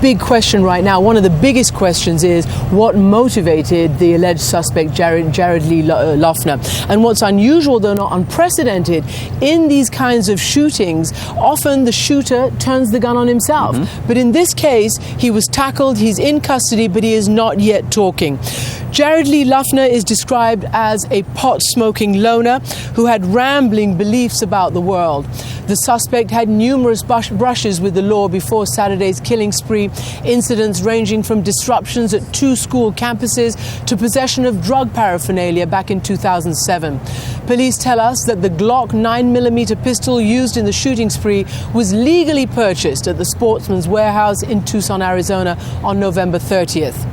big question right now, one of the biggest questions is what motivated the alleged suspect Jared Lee Loughner. And what's unusual, though not unprecedented, in these kinds of shootings, often the shooter turns the gun on himself. But in this case, he was tackled, he's in custody, but he is not yet talking. Jared Lee Loughner is described as a pot-smoking loner who had rambling beliefs about the world. The suspect had numerous brushes with the law before Saturday's killing spree, incidents ranging from disruptions at 2 school campuses to possession of drug paraphernalia back in 2007. Police tell us that the Glock 9mm pistol used in the shooting spree was legally purchased at the Sportsman's Warehouse in Tucson, Arizona on November 30th.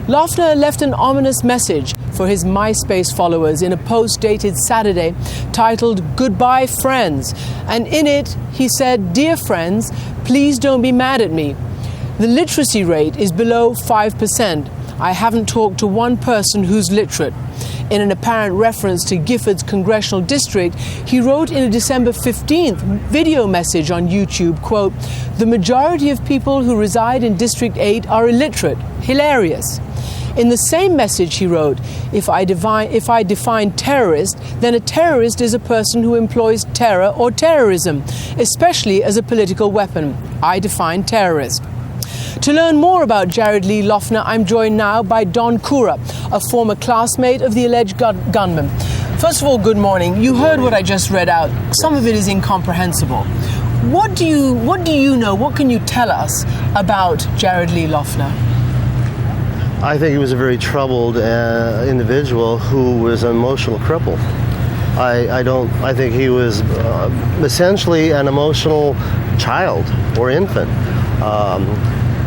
Loughner left an ominous message for his MySpace followers in a post dated Saturday titled "Goodbye Friends," and in it he said, "Dear friends, please don't be mad at me. The literacy rate is below 5%. I haven't talked to one person who's literate." In an apparent reference to Gifford's congressional district, he wrote in a December 15th video message on YouTube, quote, "The majority of people who reside in District 8 are illiterate. Hilarious." In the same message he wrote, if I define terrorist, then a terrorist is a person who employs terror or terrorism, especially as a political weapon. I define terrorist. To learn more about Jared Lee Loughner, I'm joined now by Don Cura, a former classmate of the alleged gunman. First of all, good morning. You heard what I just read out. Some of it is incomprehensible. What do you know? What can you tell us about Jared Lee Loughner? I think he was a very troubled individual who was an emotional cripple. I think he was essentially an emotional child or infant.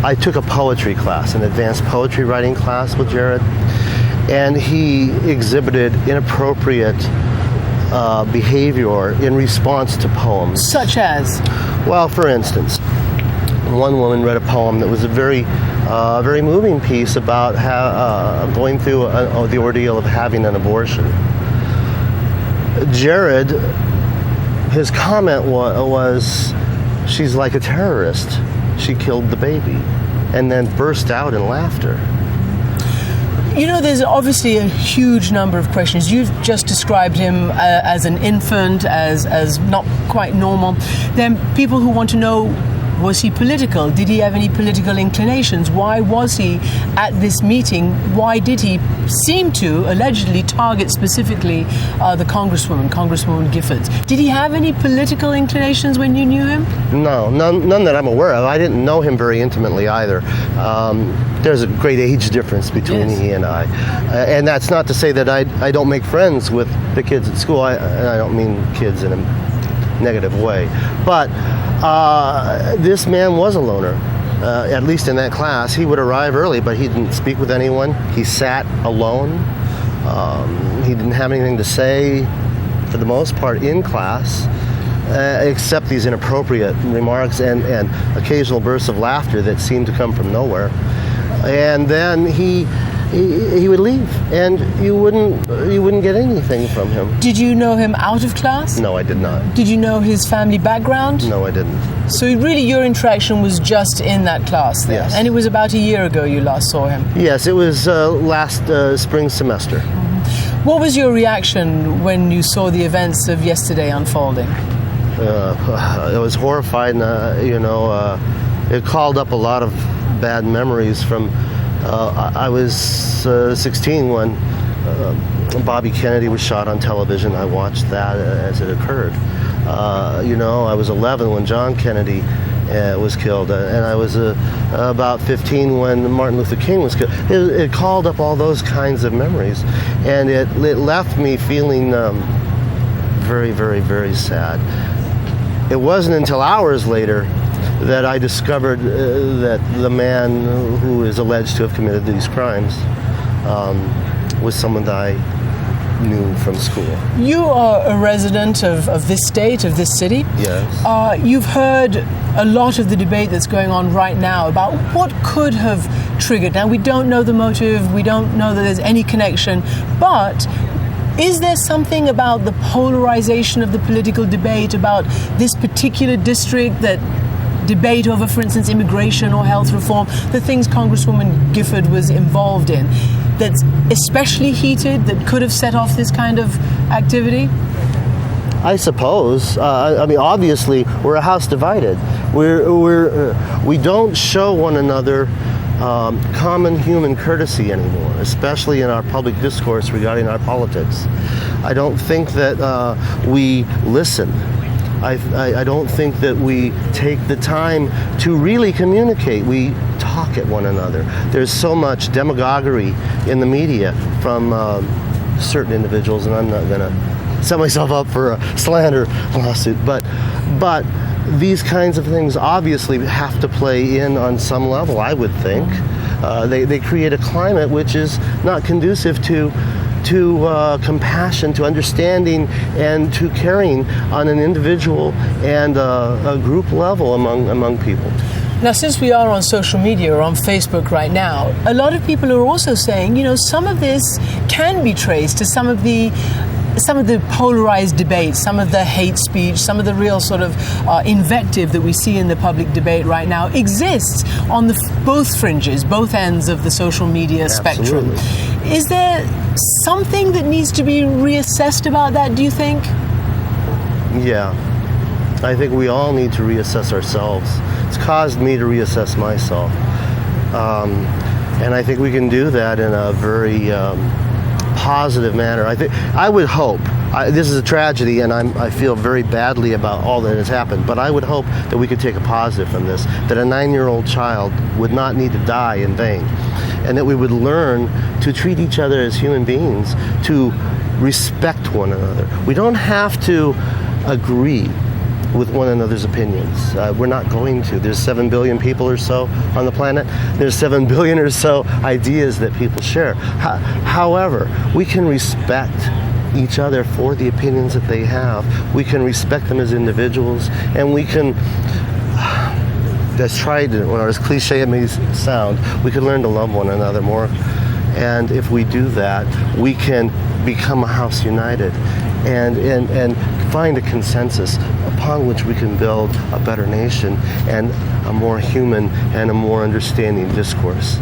I took a poetry class, an advanced poetry writing class with Jared, and he exhibited inappropriate behavior in response to poems. Such as? Well, for instance, one woman read a poem that was a very moving piece about going through the ordeal of having an abortion. Jared, his comment was, "She's like a terrorist. She killed the baby," and then burst out in laughter. You know, there's obviously a huge number of questions. You've just described him as an infant, as not quite normal. Then people who want to know, was he political? Did he have any political inclinations? Why was he at this meeting? Why did he seem to allegedly target specifically the Congresswoman Giffords? Did he have any political inclinations when you knew him? No, none that I'm aware of. I didn't know him very intimately either. There's a great age difference between he and I. And that's not to say that I don't make friends with the kids at school. And I don't mean kids in a negative way. But this man was a loner, at least in that class. He would arrive early, but he didn't speak with anyone. He sat alone. He didn't have anything to say, for the most part, in class, except these inappropriate remarks and occasional bursts of laughter that seemed to come from nowhere. And then he would leave, and you wouldn't get anything from him. Did you know him out of class? No, I did not. Did you know his family background? No, I didn't. So really your interaction was just in that class then? Yes. And it was about a year ago you last saw him? Yes, it was last spring semester. What was your reaction when you saw the events of yesterday unfolding? I was horrified, and it called up a lot of bad memories from. I was 16 when Bobby Kennedy was shot on television. I watched that as it occurred. I was 11 when John Kennedy was killed, and I was about 15 when Martin Luther King was killed. It called up all those kinds of memories, and it left me feeling very, very, very sad. It wasn't until hours later that I discovered that the man who is alleged to have committed these crimes was someone that I knew from school. You are a resident of this state, of this city. Yes. You've heard a lot of the debate that's going on right now about what could have triggered. Now, we don't know the motive, we don't know that there's any connection, but is there something about the polarization of the political debate about this particular district that debate over, for instance, immigration or health reform, the things Congresswoman Gifford was involved in, that's especially heated, that could have set off this kind of activity? I suppose. I mean, obviously, we're a house divided. We don't show one another common human courtesy anymore, especially in our public discourse regarding our politics. I don't think that we listen. I don't think that we take the time to really communicate. We talk at one another. There's so much demagoguery in the media from certain individuals, and I'm not going to set myself up for a slander lawsuit, but these kinds of things obviously have to play in on some level, I would think. They create a climate which is not conducive to compassion, to understanding, and to caring on an individual and a group level among people. Now, since we are on social media or on Facebook right now, a lot of people are also saying, you know, some of this can be traced to some of the polarized debates, some of the hate speech, some of the real sort of invective that we see in the public debate right now exists on both fringes, both ends of the social media spectrum. Is there something that needs to be reassessed about that, do you think? Yeah. I think we all need to reassess ourselves. It's caused me to reassess myself. And I think we can do that in a very positive manner. I would hope, this is a tragedy and I feel very badly about all that has happened, but I would hope that we could take a positive from this, that a 9-year-old child would not need to die in vain, and that we would learn to treat each other as human beings, to respect one another. We don't have to agree with one another's opinions. We're not going to. There's 7 billion people or so on the planet. There's 7 billion or so ideas that people share. However, we can respect each other for the opinions that they have. We can respect them as individuals, and we can, as cliche it may sound, we can learn to love one another more. And if we do that, we can become a house united and find a consensus upon which we can build a better nation and a more human and a more understanding discourse.